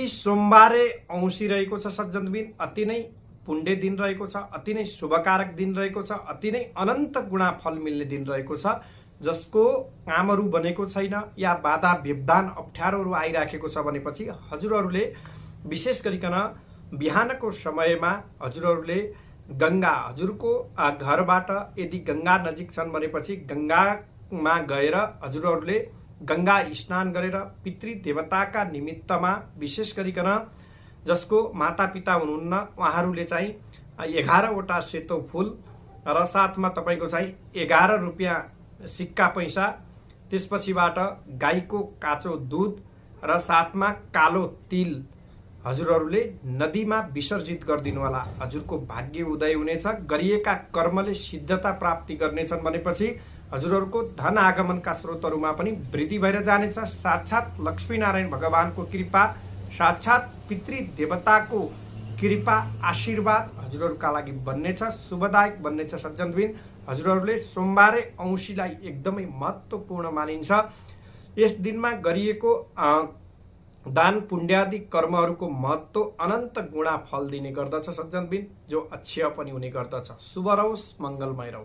सोमबारे औँसी रहेको छ सज्जनबिन, अति नै पुण्य दिन रहेको छ, अति नै शुभकारक दिन रहेको छ, अति नै अनन्त गुणा फल मिल्ने दिन रहेको छ। जसको कामहरू बनेको छैन या बाधा व्यवधान अप्ठ्यारोहरू आइराखेको छ भनेपछि हजुरहरूले विशेष गरिकन बिहानको समयमा हजुरहरूले गङ्गा, हजुरको घरबाट यदि गङ्गा नजिक छन् भनेपछि गङ्गामा गएर हजुरहरूले गङ्गा स्नान गरेर पितृ देवताका निमित्तमा विशेष गरिकन जसको मातापिता हुनुहुन्न उहाँहरूले चाहिँ 11वटा सेतो फुल र साथमा तपाईँको चाहिँ 11 रुपियाँ सिक्का पैसा, त्यसपछिबाट गाईको काँचो दुध र साथमा कालो तिल हजुरहरूले नदीमा विसर्जित गरिदिनु होला। हजुरको भाग्य उदय हुनेछ, गरिएका कर्मले सिद्धता प्राप्ति गर्नेछन् भनेपछि हजुरहरूको धन आगमनका स्रोतहरूमा पनि वृद्धि भएर जानेछ। साक्षात् लक्ष्मीनारायण भगवानको कृपा, साक्षात् पितृ देवताको कृपा आशीर्वाद हजुरहरूका लागि बन्नेछ, शुभदायक बन्नेछ सज्जनबिन। हजुरहरूले सोमबारे औँसीलाई एकदमै महत्त्वपूर्ण मानिन्छ। यस दिनमा गरिएको दान पुण्यादि कर्महरूको महत्त्व अनन्त गुणा फल दिने गर्दछ सज्जनबिन, जो अक्षय पनि हुने गर्दछ। शुभ रहोस्, मङ्गलमय रहोस्।